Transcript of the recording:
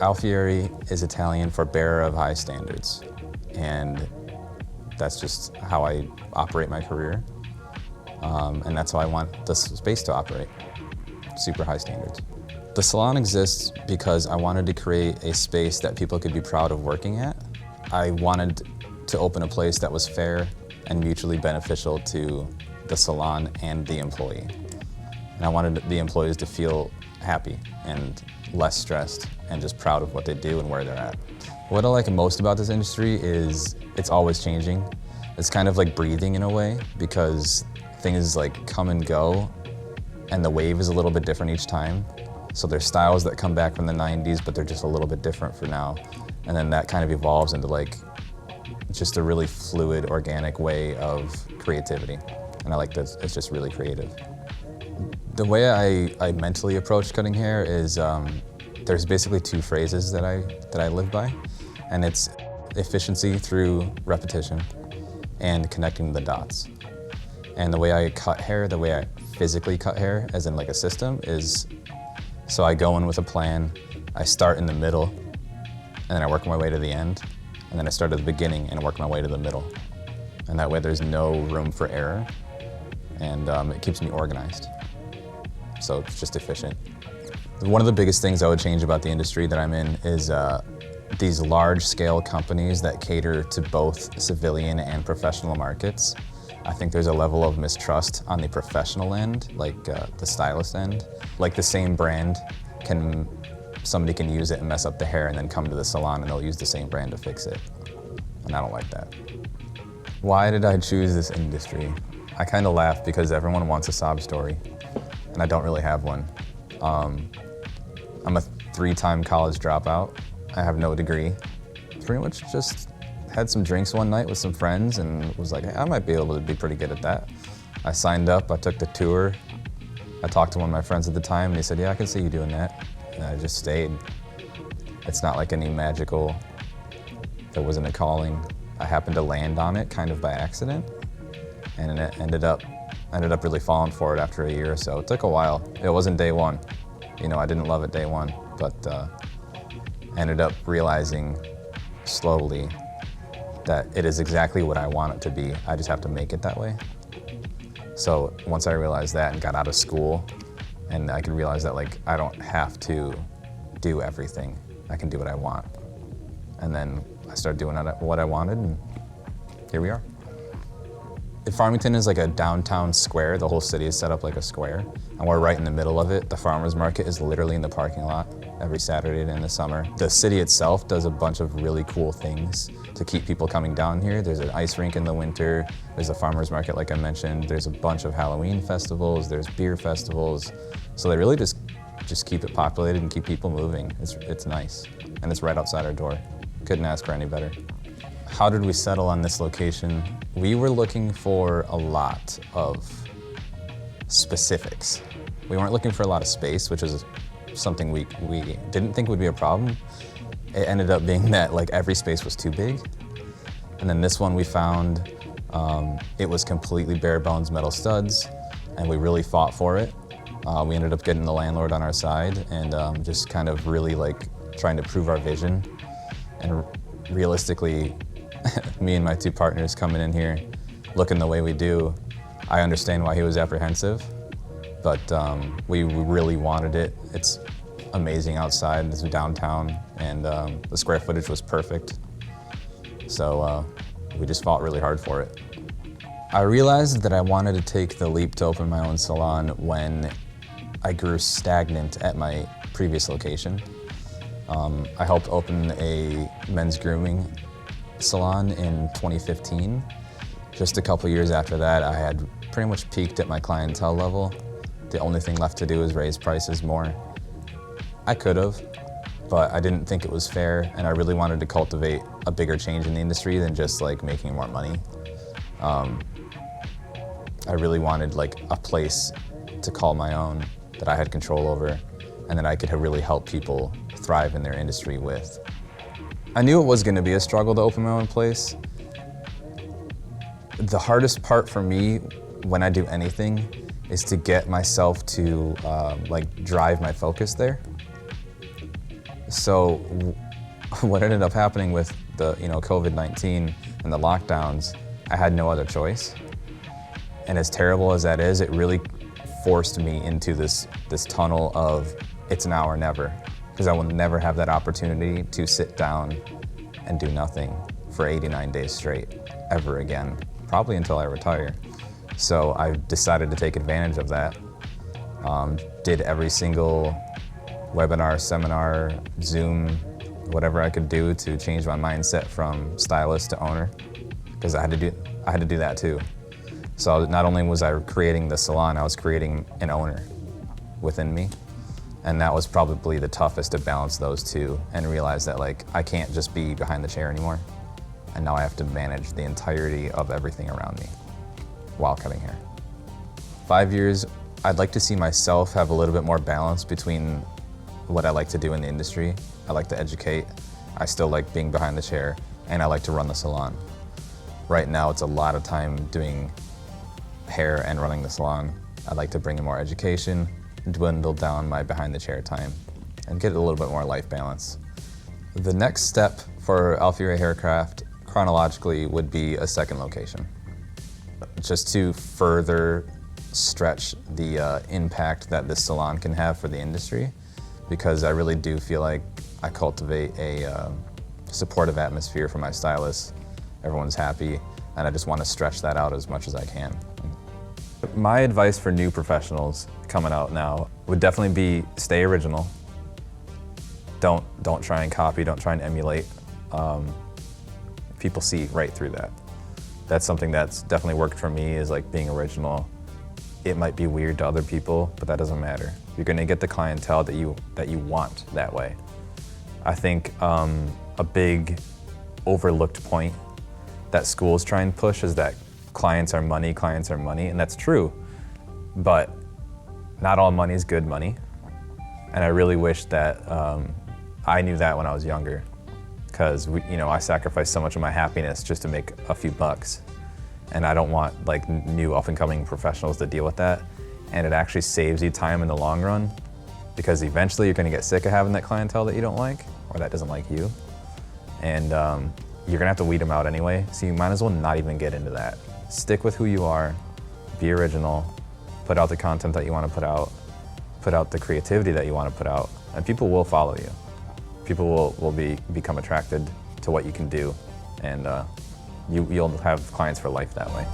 Alfieri is Italian for bearer of high standards, and that's just how I operate my career, and that's how I want this space to operate, super high standards. The salon exists because I wanted to create a space that people could be proud of working at. I wanted to open a place that was fair and mutually beneficial to the salon and the employee. And I wanted the employees to feel happy and less stressed and just proud of what they do and where they're at. What I like most about this industry is it's always changing. It's kind of like breathing in a way, because things like come and go and the wave is a little bit different each time. So there's styles that come back from the 90s, but they're just a little bit different for now. And then that kind of evolves into like just a really fluid, organic way of creativity. And I like that it's just really creative. The way I mentally approach cutting hair is there's basically two phrases that I live by, and it's efficiency through repetition and connecting the dots. And the way I cut hair, the way I physically cut hair, as in like a system, is so I go in with a plan, I start in the middle, and then I work my way to the end, and then I start at the beginning and work my way to the middle. And that way there's no room for error, and it keeps me organized. So it's just efficient. One of the biggest things I would change about the industry that I'm in is these large-scale companies that cater to both civilian and professional markets. I think there's a level of mistrust on the professional end, like the stylist end. Like the same brand, somebody can use it and mess up the hair and then come to the salon and they'll use the same brand to fix it. And I don't like that. Why did I choose this industry? I kind of laugh because everyone wants a sob story, and I don't really have one. I'm a 3-time college dropout. I have no degree. Pretty much just had some drinks one night with some friends and was like, hey, I might be able to be pretty good at that. I signed up, I took the tour. I talked to one of my friends at the time and he said, yeah, I can see you doing that. And I just stayed. It's not like any magical, there wasn't a calling. I happened to land on it kind of by accident, and it ended up really falling for it after a year or so. It took a while. It wasn't day one. You know, I didn't love it day one, but ended up realizing slowly that it is exactly what I want it to be. I just have to make it that way. So once I realized that and got out of school, and I could realize that like I don't have to do everything. I can do what I want. And then I started doing what I wanted, and here we are. Farmington is like a downtown square. The whole city is set up like a square, and we're right in the middle of it. The farmer's market is literally in the parking lot every Saturday in the summer. The city itself does a bunch of really cool things to keep people coming down here. There's an ice rink in the winter. There's a farmer's market, like I mentioned. There's a bunch of Halloween festivals. There's beer festivals. So they really just keep it populated and keep people moving. It's nice, and it's right outside our door. Couldn't ask for any better. How did we settle on this location? We were looking for a lot of specifics. We weren't looking for a lot of space, which is something we didn't think would be a problem. It ended up being that like every space was too big. And then this one we found, it was completely bare bones metal studs, and we really fought for it. We ended up getting the landlord on our side and just kind of really like trying to prove our vision. And realistically, me and my 2 partners coming in here, looking the way we do, I understand why he was apprehensive, but we really wanted it. It's amazing outside, it's downtown, and the square footage was perfect. So we just fought really hard for it. I realized that I wanted to take the leap to open my own salon when I grew stagnant at my previous location. I helped open a men's grooming salon in 2015. Just a couple years after that, I had pretty much peaked at my clientele level. The only thing left to do is raise prices more. I could have, but I didn't think it was fair, and I really wanted to cultivate a bigger change in the industry than just like making more money. I really wanted like a place to call my own that I had control over, and that I could really help people thrive in their industry with. I knew it was going to be a struggle to open my own place. The hardest part for me when I do anything is to get myself to like drive my focus there. So what ended up happening with the COVID-19 and the lockdowns, I had no other choice. And as terrible as that is, it really forced me into this tunnel of it's now or never, because I will never have that opportunity to sit down and do nothing for 89 days straight ever again, probably until I retire. So I decided to take advantage of that. Did every single webinar, seminar, Zoom, whatever I could do to change my mindset from stylist to owner, because I had to do that too. So not only was I creating the salon, I was creating an owner within me. And that was probably the toughest to balance those two and realize that like I can't just be behind the chair anymore. And now I have to manage the entirety of everything around me while cutting hair. 5 years, I'd like to see myself have a little bit more balance between what I like to do in the industry. I like to educate, I still like being behind the chair, and I like to run the salon. Right now it's a lot of time doing hair and running the salon. I'd like to bring in more education, dwindle down my behind the chair time, and get a little bit more life balance. The next step for Alfieri Hair Craft chronologically would be a second location, just to further stretch the impact that this salon can have for the industry, because I really do feel like I cultivate a supportive atmosphere for my stylists. Everyone's happy, and I just want to stretch that out as much as I can. My advice for new professionals coming out now would definitely be stay original. Don't try and copy, don't try and emulate. People see right through that. That's something that's definitely worked for me, is like being original. It might be weird to other people, but that doesn't matter. You're gonna get the clientele that you want that way. I think a big overlooked point that schools try and push is that clients are money, and that's true. But not all money is good money. And I really wish that I knew that when I was younger, because I sacrificed so much of my happiness just to make a few bucks. And I don't want like new up-and-coming professionals to deal with that. And it actually saves you time in the long run, because eventually you're gonna get sick of having that clientele that you don't like, or that doesn't like you. And you're gonna have to weed them out anyway, so you might as well not even get into that. Stick with who you are, be original, put out the content that you wanna put out the creativity that you wanna put out, and people will follow you. People will become attracted to what you can do, and you'll have clients for life that way.